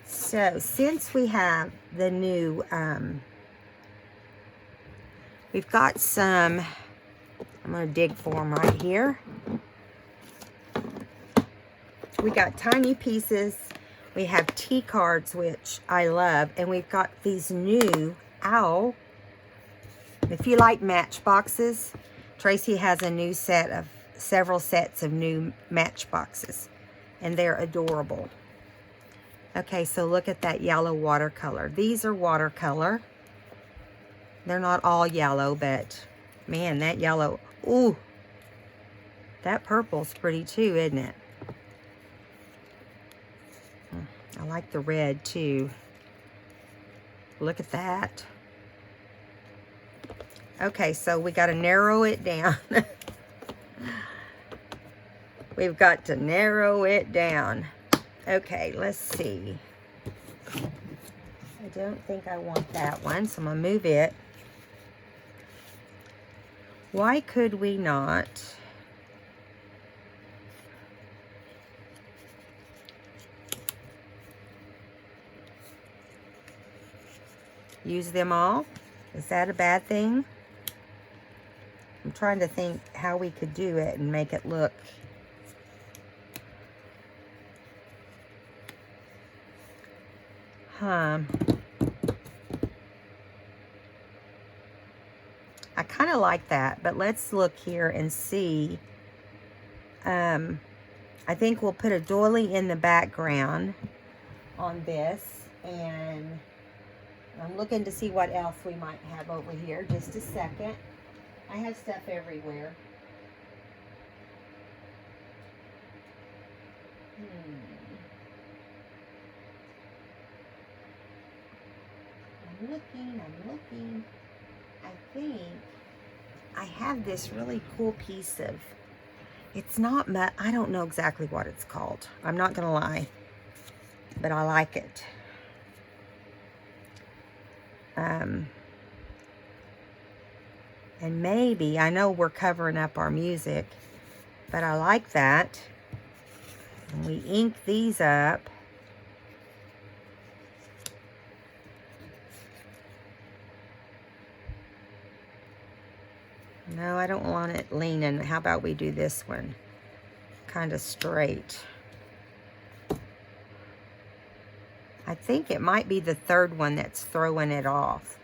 So since we have the new, we've got some, I'm going to dig for them right here. We got tiny pieces. We have tea cards, which I love. And we've got these new owl. If you like matchboxes, Tracy has a new set of, several sets of new matchboxes. And they're adorable. Okay, so look at that yellow watercolor. These are watercolor. They're not all yellow, but man, that yellow, ooh, that purple's pretty too, isn't it? I like the red too. Look at that. Okay, so we got to narrow it down. We've got to narrow it down. Okay, let's see. I don't think I want that one, so I'm going to move it. Why could we not use them all? Is that a bad thing? I'm trying to think how we could do it and make it look. I kind of like that, but let's look here and see. I think we'll put a doily in the background on this, and I'm looking to see what else we might have over here. Just a second. I have stuff everywhere. I'm looking. I think I have this really cool piece of, it's not, I don't know exactly what it's called. I'm not going to lie, but I like it. And maybe, I know we're covering up our music, but I like that. And we ink these up. No, I don't want it leaning. How about we do this one? Kind of straight. I think it might be the third one that's throwing it off.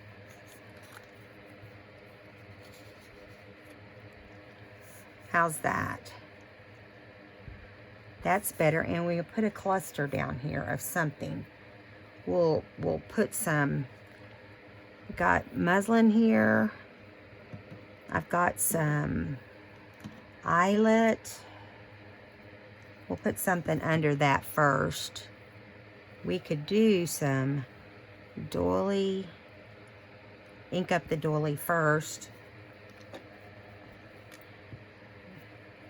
How's that? That's better. And we'll put a cluster down here of something. We'll put some, got muslin here. I've got some eyelet. We'll put something under that first. We could do some doily. Ink up the doily first.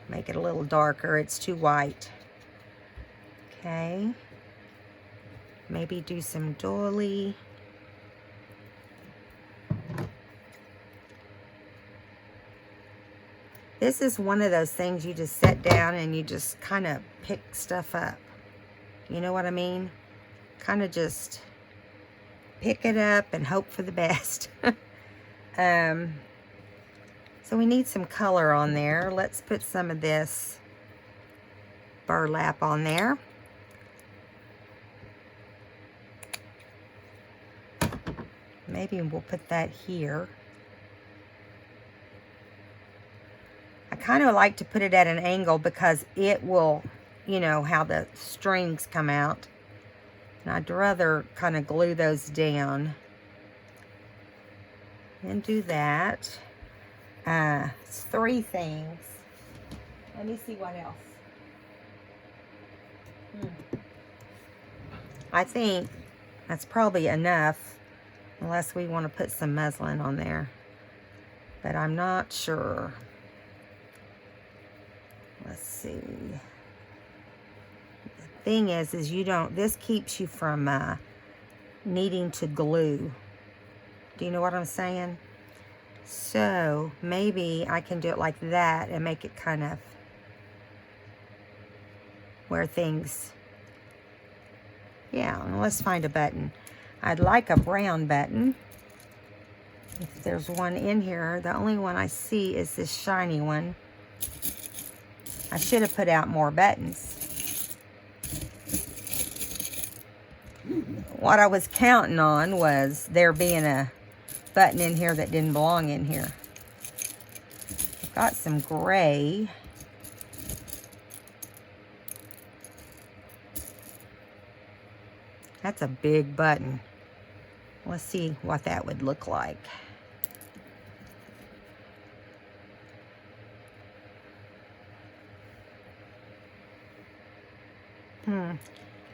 Make it a little darker. It's too white. Okay. Maybe do some doily. This is one of those things you just sit down and you just kind of pick stuff up. You know what I mean? Kind of just pick it up and hope for the best. So we need some color on there. Let's put some of this burlap on there. Maybe we'll put that here. I kind of like to put it at an angle because it will, you know, how the strings come out. And I'd rather kind of glue those down. And do that. It's 3 things. Let me see what else. I think that's probably enough. Unless we want to put some muslin on there. But I'm not sure. Let's see. The thing is you don't, this keeps you from needing to glue. Do you know what I'm saying? So maybe I can do it like that and make it kind of where things, yeah, let's find a button. I'd like a brown button. If there's one in here, the only one I see is this shiny one. I should have put out more buttons. What I was counting on was there being a button in here that didn't belong in here. I've got some gray. That's a big button. Let's see what that would look like.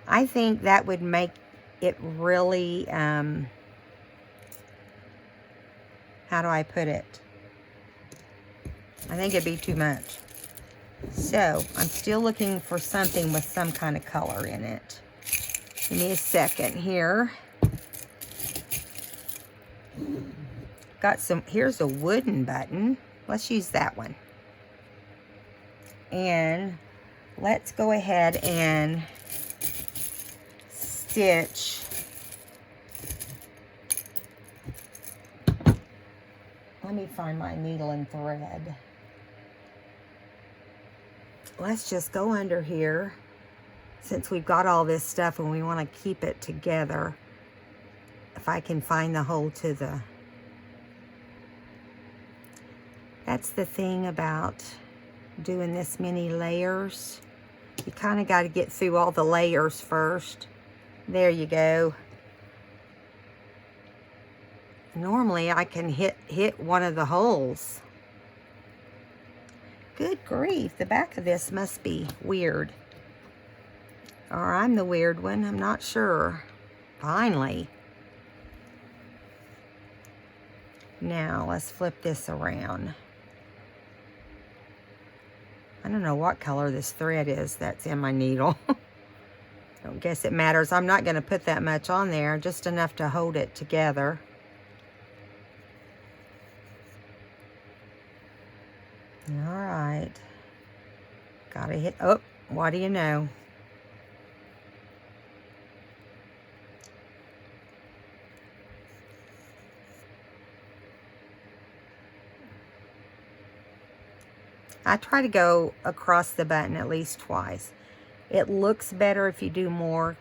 I think that would make it really, how do I put it? I think it'd be too much. So, I'm still looking for something with some kind of color in it. Give me a second here. Got some, here's a wooden button. Let's use that one. And let's go ahead and stitch let me find my needle and thread. Let's just go under here, since we've got all this stuff and we want to keep it together. If I can find the hole to the... That's the thing about doing this many layers. You kind of got to get through all the layers first. There you go. Normally I can hit one of the holes. Good grief, the back of this must be weird. Or I'm the weird one, I'm not sure. Finally. Now let's flip this around. I don't know what color this thread is that's in my needle. Don't guess it matters. I'm not going to put that much on there, just enough to hold it together. All right. Gotta hit, oh, what do you know? I try to go across the button at least twice. It looks better if you do more,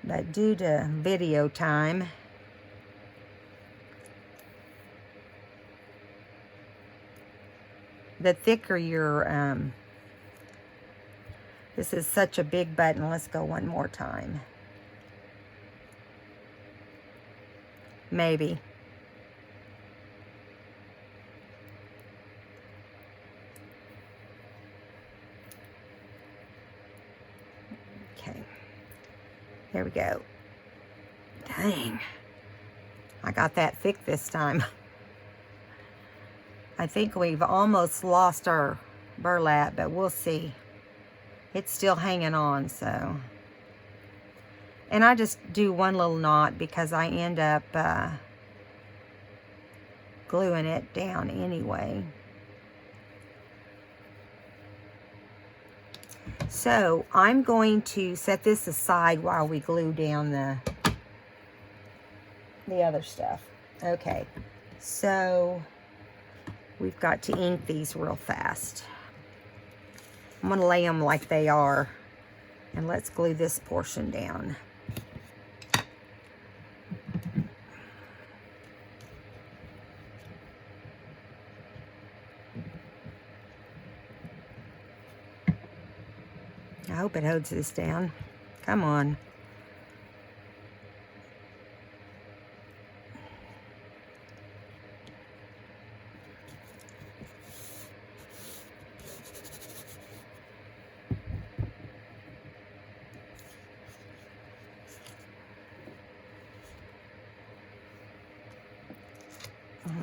but due to video time, the thicker your, this is such a big button. Let's go one more time. Maybe. Okay. There we go. Dang. I got that thick this time. I think we've almost lost our burlap, but we'll see. It's still hanging on, so. And I just do one little knot because I end up gluing it down anyway. So I'm going to set this aside while we glue down the other stuff. Okay, so we've got to ink these real fast. I'm going to lay them like they are. And let's glue this portion down. I hope it holds this down. Come on.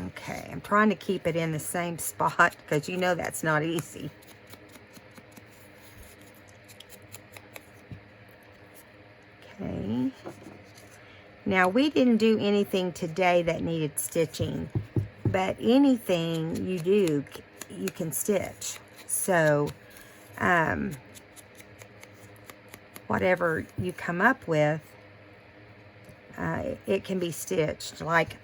Okay, I'm trying to keep it in the same spot because you know that's not easy. Okay. Now, we didn't do anything today that needed stitching, but anything you do, you can stitch. So, whatever you come up with, it can be stitched. Like,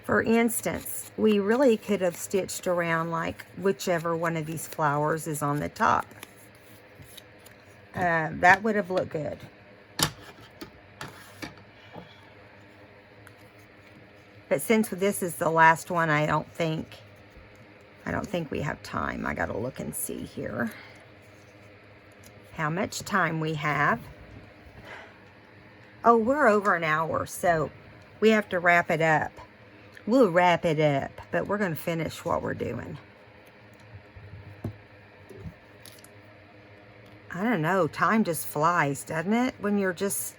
for instance, we really could have stitched around like whichever one of these flowers is on the top. That would have looked good. But since this is the last one, I don't think we have time. I gotta look and see here how much time we have. Oh, we're over an hour, so we have to wrap it up. We'll wrap it up, but we're gonna finish what we're doing. I don't know, time just flies, doesn't it? When you're just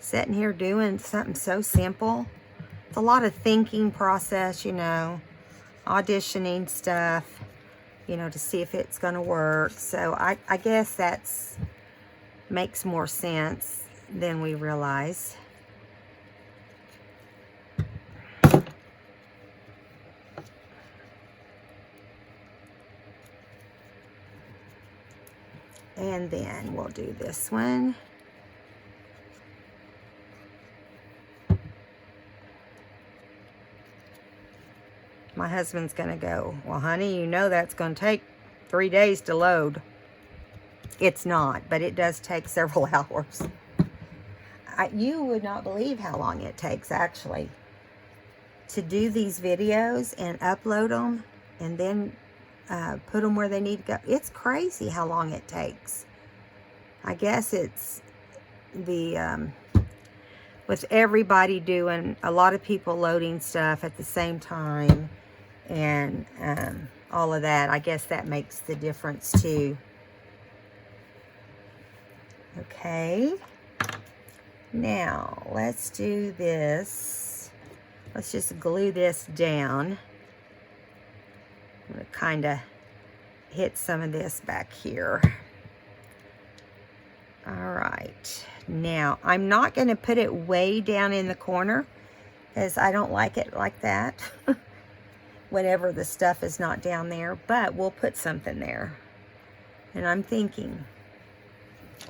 sitting here doing something so simple. It's a lot of thinking process, you know, auditioning stuff, you know, to see if it's going to work. So I guess that's makes more sense than we realize. And then we'll do this one. My husband's gonna go, well, honey, you know that's gonna take 3 days to load. It's not, but it does take several hours. You would not believe how long it takes, actually, to do these videos and upload them and then put them where they need to go. It's crazy how long it takes. I guess it's the with everybody doing, a lot of people loading stuff at the same time and all of that. I guess that makes the difference too. Okay, now let's do this. Let's just glue this down. I'm going to kind of hit some of this back here. All right, now I'm not going to put it way down in the corner because I don't like it like that whenever the stuff is not down there, but we'll put something there. And I'm thinking,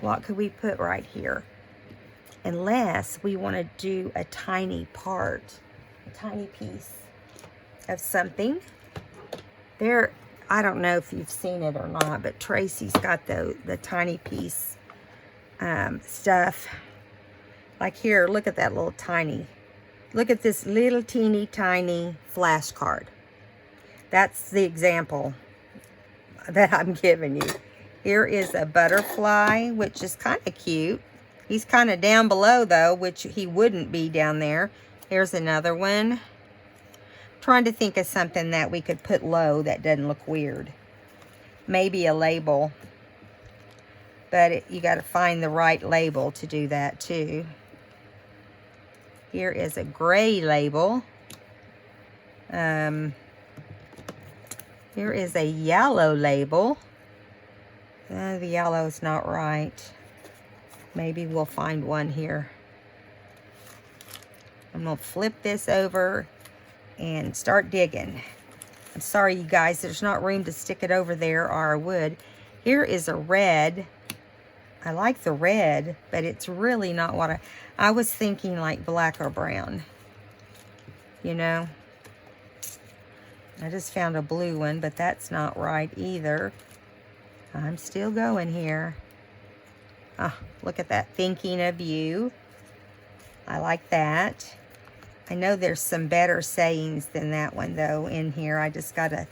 what could we put right here? Unless we want to do a tiny part, a tiny piece of something. There, I don't know if you've seen it or not, but Tracy's got the tiny piece stuff. Like here, look at that little tiny. Look at this little teeny tiny flashcard. That's the example that I'm giving you. Here is a butterfly, which is kind of cute. He's kind of down below, though, which he wouldn't be down there. Here's another one. I'm trying to think of something that we could put low that doesn't look weird. Maybe a label. But you got to find the right label to do that, too. Here is a gray label. Here is a yellow label. The yellow's not right. Maybe we'll find one here. I'm going to flip this over and start digging. I'm sorry, you guys, there's not room to stick it over there, or I would. Here is a red. I like the red, but it's really not what I was thinking, like black or brown. You know? I just found a blue one, but that's not right either. I'm still going here. Oh, look at that. Thinking of you. I like that. I know there's some better sayings than that one, though, in here. I just got to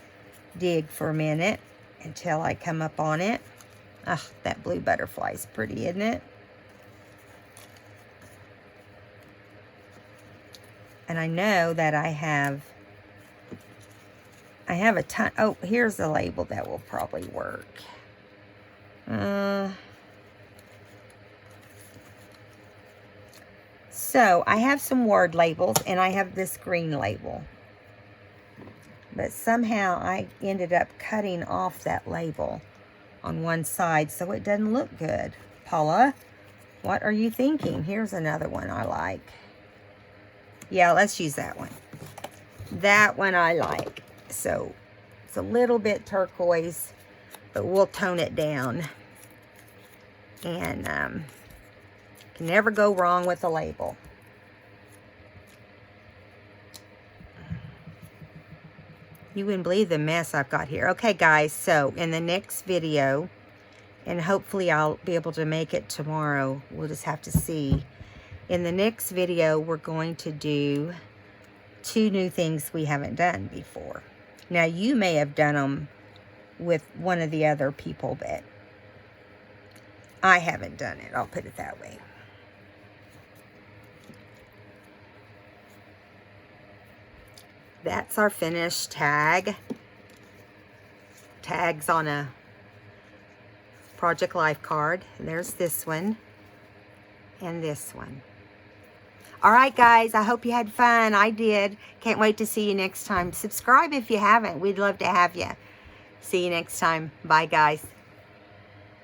dig for a minute until I come up on it. Oh, that blue butterfly is pretty, isn't it? And I know that I have a ton. Oh, here's the label that will probably work. So I have some word labels and I have this green label. But somehow I ended up cutting off that label on one side so it doesn't look good. Paula, what are you thinking? Here's another one I like. Yeah, let's use that one. That one I like. So it's a little bit turquoise, but we'll tone it down. And can never go wrong with a label. You wouldn't believe the mess I've got here. Okay, guys, so in the next video, and hopefully I'll be able to make it tomorrow. We'll just have to see. In the next video, we're going to do 2 new things we haven't done before. Now, you may have done them with one of the other people, but I haven't done it. I'll put it that way. That's our finished tag. Tags on a Project Life card. There's this one and this one. All right, guys, I hope you had fun. I did. Can't wait to see you next time. Subscribe if you haven't. We'd love to have you. See you next time. Bye, guys.